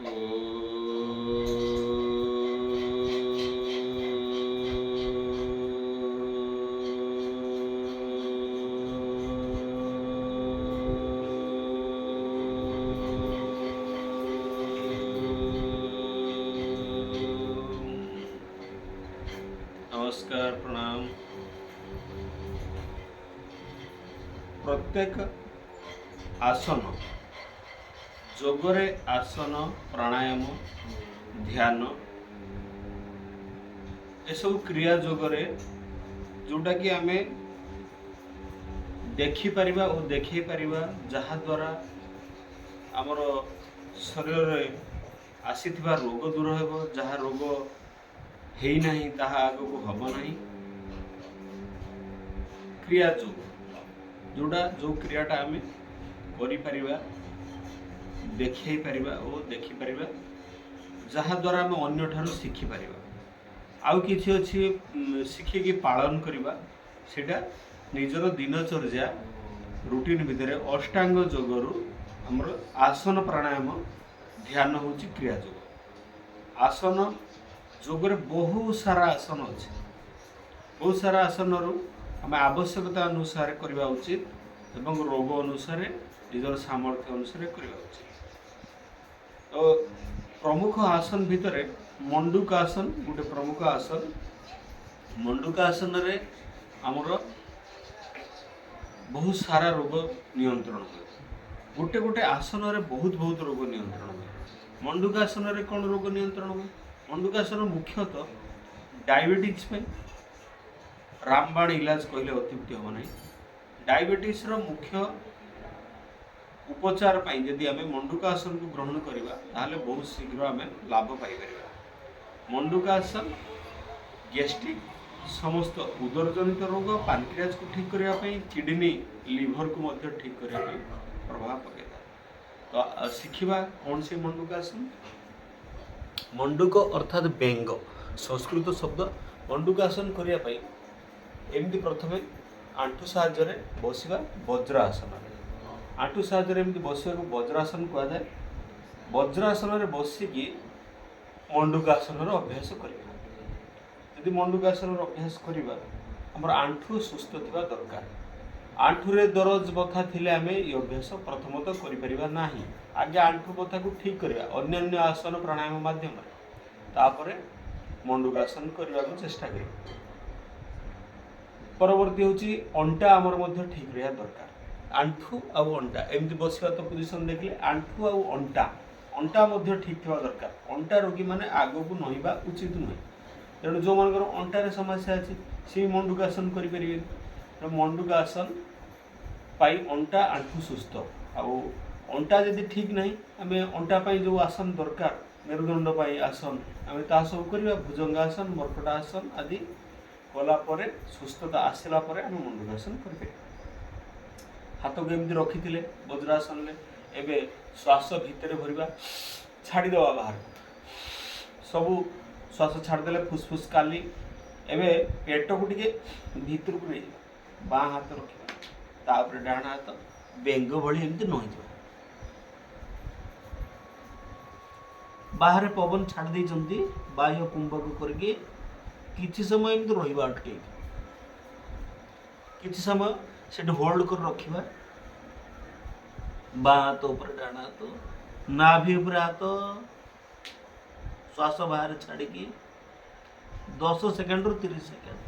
नमस्कार प्रणाम। प्रत्येक आसन जोगरे आसन प्राणायाम ध्यान ए सब क्रिया जोगरे जोटा कि आमे देखि परिबा और देखै परिबा जहा द्वारा आमर शरीर रे आसीथिबा रोग दूर हेबो। जहा रोग हेई नहीं ताहा आगको हब नहीं। क्रिया जोग जोड़ा जो क्रियाटा आमे करि परिबा देखै परिबा और देखि परिबा जहा द्वारा आमे अन्य ठारू शिखि परिबा। आउ किछि अछि शिखि की पालन करिबा सेटा निजर दिनचर्या रूटीन भितरे अष्टांग जोगरु हमर आसन प्राणायाम ध्यान होची क्रिया जोग। आसन जोगरे बहुत सारा आसन अच्छे। बहुत सारा आसन आम आवश्यकता अनुसार करवा उचित एवं रोग अनुसार निजर सामर्थ्य अनुसार करवा उचित। तो प्रमुख आसन भितर मंडूक आसन गोटे प्रमुख आसन। मंडूक आसन रे आमर बहुत सारा रोग नियंत्रण हुए। गोटे गोटे आसन रे बहुत बहुत रोग नियंत्रण हुए। मंडूक आसन रे कौन रोग नियंत्रण हुए? मंडूकासन मुख्यतः डायबिटीज पे रामबाण इलाज कहले अत्युक्ति हम नहीं। डायबिटीज रो मुख्य उपचार पाई यदि आमे मंडूकासन को ग्रहण करिबा ताहले बहुत शीघ्र आमे लाभ पाई परिबा। मंडूकासन गैस्ट्रिक समस्त उदर जनित रोग पानक्रियाज को ठीक करिया पई किडनी लिवर को मध्य ठीक करिया पई प्रभाव पकेता। तो शिखिबा कौन से मंडूकासन? मंडूक अर्थात बेंग संस्कृत शब्द। मंडूकासन करिया पई एमती प्रथमे आंठू साहाय्य बसिबा वज्रासन। आंठू साहाय्य एमती बसिबा को वज्रासन कहा जाए। वज्रासन रे बसिकी मंडूकासन रो अभ्यास करिबा। यदि मंडूकासन रो अभ्यास करिबा हमर आंठू सुस्थ थिबा दरकार। आंठू रे दरज बथा थिले आमे ई अभ्यास प्रथमतः करि परिबा नाही। आगे आंठू बथा को ठीक करिबा अन्य आसन प्राणायाम माध्यम तापरे मंडूकासन करने को चेष्टा करिबा। परवर्ती होची अंटा आमर मध्य ठीक रहा दरकार। आंठू आउ अंटा एमती बसिबा तो पोजिशन देखले आंठू आउ अंटा मध्य ठीक थिबा दरकार। अंटा रोगी माने आगो को नहिबा उचित नुहे। तेणु जो मानकर अंटारे समस्या अछि से मंडूकासन करि परिबे। मंडूकासन पाई अंटा आंठू सुस्थ आउ अंटा यदि ठीक नहीं आमे अंटा पाई जो आसन दरकार मेरुदंड पाई आसन आमे ता सब करिबा। भुजंगासन मर्कटासन आदि कला परे सुस्थता आसिला परे आमे मंडूकासन करि परिबा। हाथ को एमती रखिथिले वज्रासन ले एबे श्वास भितरे भरिबा छाड़ी देवा बाहर सबु श्वास छाड़ देले फुसफुस काली एबे पेट को टिके भीतर को नहीं बाँ हाथ रखिबा तापर डाण हाथ बेंग भली एमती नही जाय। बाहर पवन छाड़ देइचंती बाह्य कुंभक करके किछि समय एमती रहिबा अटके किछि समय सेट होल्ड कर रखिबा। बाँ हाथ ऊपर डाण हाथ नाभि ऊपर हाथ श्वास बाहर छाड़ी 10 सेकेंड रु 30 सेकेंड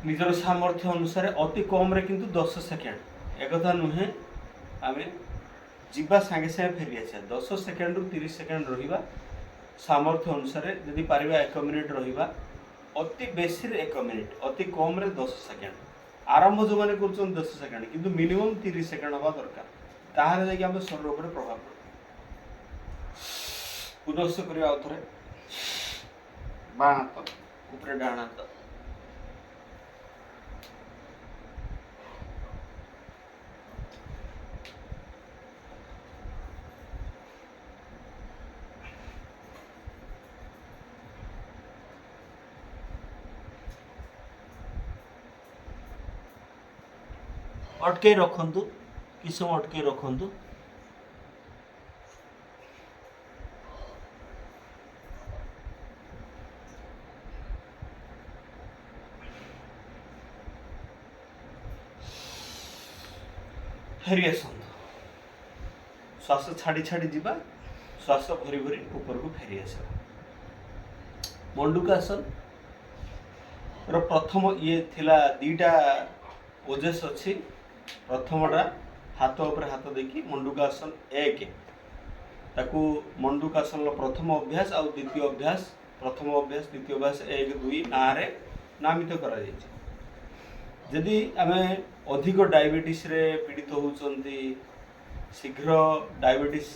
निजर सामर्थ्य अनुसार अति कम रे किंतु 10 सेकेंड एक कथा नुहे आमे जीवा सांगे सांगे फेरी आसा 10 सेकेंड रु 30 सेकेंड रहिबा। सामर्थ्य अनुसार यदि पारिबा 1 मिनिट रहिबा अति बेसी रे 1 मिनिट अति कम रे 10 सेकेंड आरंभ जो माने करछन 10 सेकेंड किंतु मिनिमम 30 सेकेंड हवा दरकार। ताहारे जाके हम शरीर ऊपर प्रभाव पड़े। पुनश्च करिया आउथरे बाँ हाथ ऊपर डाण हाथ अटके रखंतु कि समय अटके रखंतु। फेरी आसतु श्वास छाड़ी छाड़ी जीवा श्वास भरी भरी ऊपर को फेरी आस मंडूकासन प्रथम ये थिला दीटा पोजेस अच्छी प्रथमटा हाथ उपर हाथ देखी मंडूकासन एक ताकू मंडूकासन प्रथम अभ्यास और द्वितीय अभ्यास प्रथम अभ्यास द्वितीय अभ्यास एक दुई ना नामित करा जदि आम अधिक डायबिटीज रे पीड़ित होती शीघ्र डायबिटीज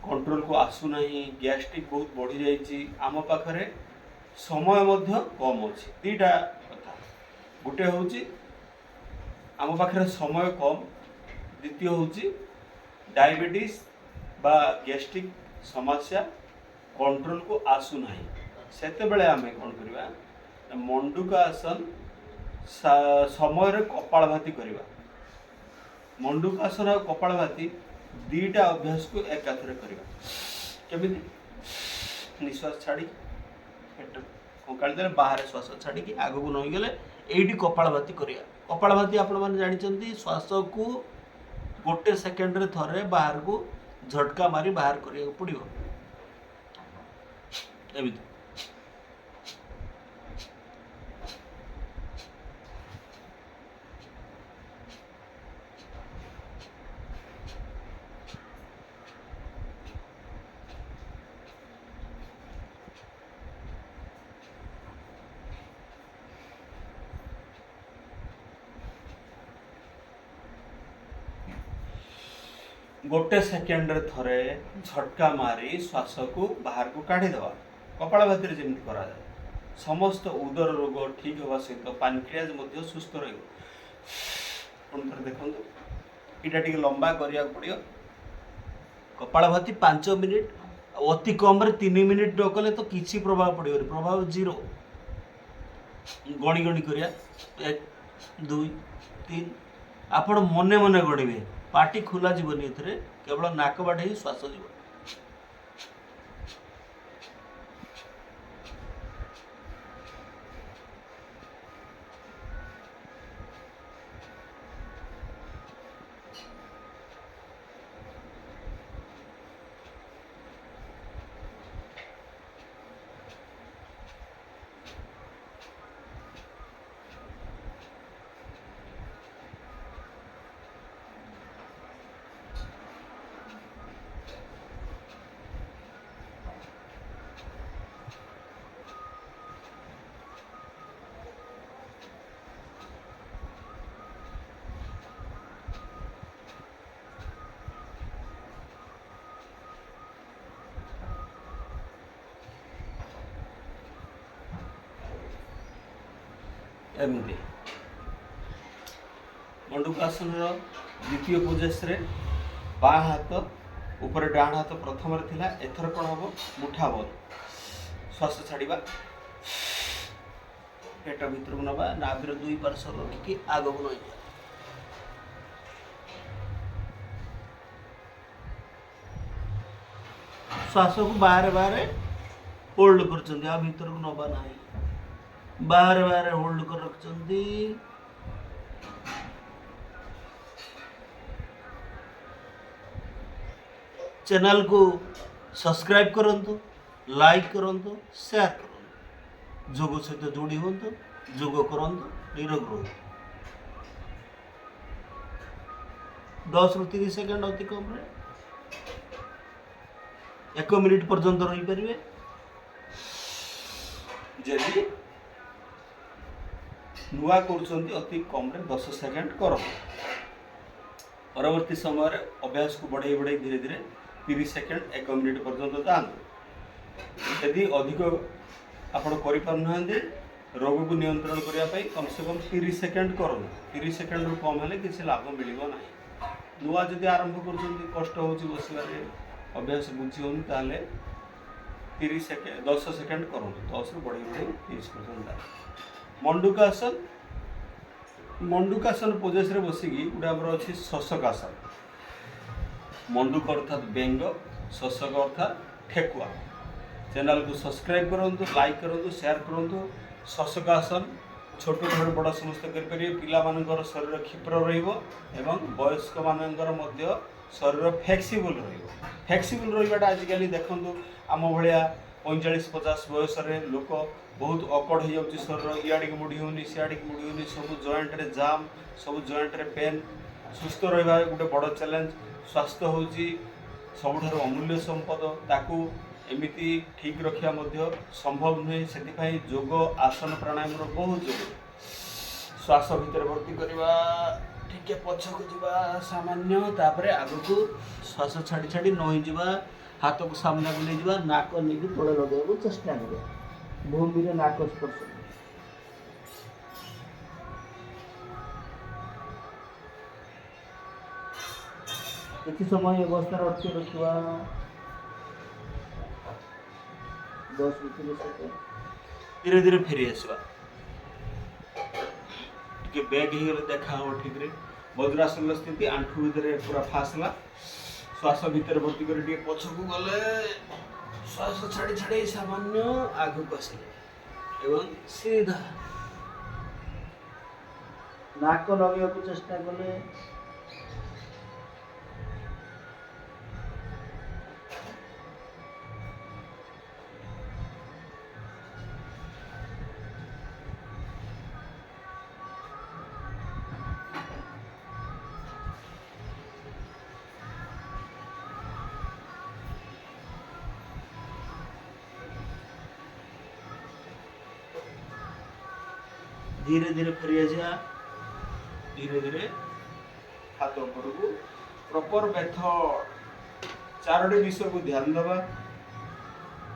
कंट्रोल को आसुना गैस्ट्रिक बहुत बढ़ी जाइए आम पाखरे समय मध्य कम अच्छी दीटा कथा गोटे हूँ आम पाखे समय कम द्वितीय हूँ डायबिटीज बा गैस्ट्रिक समस्या कंट्रोल को आसुना सेते बेले आम कौन करवा मंडूका आसन समय कपालभाति करवा मंडूकासन और कपालभाति दीटा अभ्यास को एकाथरे करवा केमी निश्वास छाड़ी पेट कंकाली देले बाहर श्वास छाड़ी कि आग को नई गले एठी कपालभाति करवा कपालभाति आपण माने जानिचंती श्वास को गोटे सेकेंड रे थरे बाहर को झटका मारी बाहर करिया पड़िबो एमिति गोटे सेकेंड रे थरे झटका मारी श्वास को बाहर को काढ़ी दवा कपालभाति जमी करा जाए समस्त उदर रोग ठीक होगा सहित पानक्रियाज मध्य सुस्थ रही देखो यहाँ टे लंबा करिया पड़ो कपालभाति 5 मिनिट अति कम रे 3 मिनिट न कले तो किसी प्रभाव पड़ो प्रभाव जीरो गणी गणी करिया 1 2 3 आपण मने मने गणिबे पार्टी खोला जीवन ये केवल नाक बाटे ही श्वास जीवन एमती मंडूकासन द्वितीय पोजेस रे बा हाथ ऊपर डाण हाथ प्रथम थिला एथर कौन हम मुठा बंद श्वास छाड़ा पेट भीतर को नवा नाभि दुई पार्श्व रखिकी आग को नई श्वास को बाहर बाहर होल्ड कर भीतर को नवा ना बाहर बाहर होल्ड कर रखते चैनल को सब्सक्राइब करंतु लाइक करंतु शेयर करंतु जोग सहित जोड़ी होंतु जोग करंतु निरोग रहो 10 ରୁ 30 सेकेंड अति कम रे 1 मिनिट पर्यंत रही परिवे जदि नुआ कर अति कम रे 10 सेकेंड कर परवर्ती समय अभ्यास को बढ़ाई बढ़ाई धीरे धीरे 30 सेकेंड 1 मिनिट पर्यंत जातु यदि अधिक आपण कर रोग को नियंत्रण करने कम से कम 30 सेकेंड करूँ 30 सेकेंड रु कम है किसी लाभ मिल ना नुआ जदि आरंभ कर कष्ट हो बसवे अभ्यास बुझी होनी ताले 30 सेकेंड 10 सेकेंड करूँ 10 रु बढ़ाई बढ़ाई 30 पर्यंत मंडूकासन पोजेस रे बसिकी गोटे आमर अच्छी शशकासन मंडूक अर्थात बेंग शशक अर्थात ठेकुआ चैनल को सब्सक्राइब करूँ लाइक करूँ शेयर करूँ शशकासन छोट ठार बड़ समस्त करेंगे पिला मानकर शरीर क्षिप्र एवं वयस्क मानकर मध्य शरीर फ्लेक्सिबल फ्लेक्सिबल रहीबाटा आजिकल देखूँ आम भाया 45-50 बयस लोक बहुत अकड़ हो जाऊँगी शरीर इाड़ी मुड़ी होनी सियाड़ी मुड़ी होनी सब जॉइंट रे जाम सब जॉइंट रे पेन सुस्थ रहा गोटे बड़ चैलेंज स्वास्थ्य हूँ सबुठ अमूल्य संपद ताकू एमती ठीक रखा संभव नुहे से योग आसन प्राणायाम बहुत जरूरी श्वास भितर भर्ती करवा टिके पछकू जावा सामान्य तापर आग को श्वास छाड़ी छाड़ी नई जावा हाथ को सामना को नहीं जावा नाक नहीं तले लगे चेष्टा कर भूमि में नाक स्पर्श किसी समय अवस्था अटके रखा 10 मिनट धीरे धीरे फेरी आसवा टे बैग हो गले देखा हो ठीक रे वज्रासन स्थिति आंठू भितर पूरा फासला श्वास भितर भर्ती कर पछकू गले श्वास छाड़ी छाड़ी सामान्य आग को आसिले एवं सीधा नाक लगे चेष्टा कले धीरे धीरे फेरी आसा धीरे धीरे हाथ ऊपर को प्रॉपर मेथड 4टी विषय को ध्यान देवा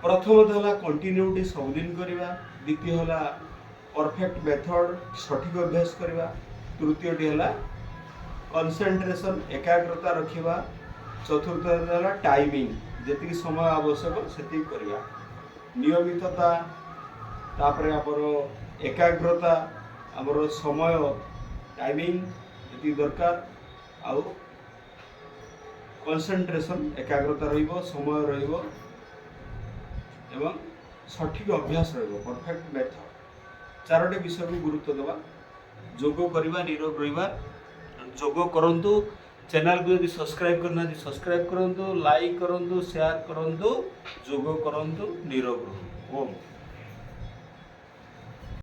प्रथम है कंटिन्यूटी सबुदिन करवा द्वितीय है परफेक्ट मेथड सठिक अभ्यास करवा तृतीयटी है कंसंट्रेशन एकाग्रता रखा चतुर्थ है टाइमिंग जी समय आवश्यक से करवा नियमितता तापर आमर एकाग्रता आमर समय टाइमिंग ये दरकार आउ कंसंट्रेशन एकाग्रता रहिबो समय रहिबो एवं सठिक अभ्यास रहिबो परफेक्ट मेथड 4टी विषय को गुरुत्व देवा योग करवा निरोग रहिबा योग करंतु चैनल को यदि सब्सक्राइब करना सब्सक्राइब करंतु लाइक करंतु शेयर करंतु योग करंतु निरोग रहंतु ओम।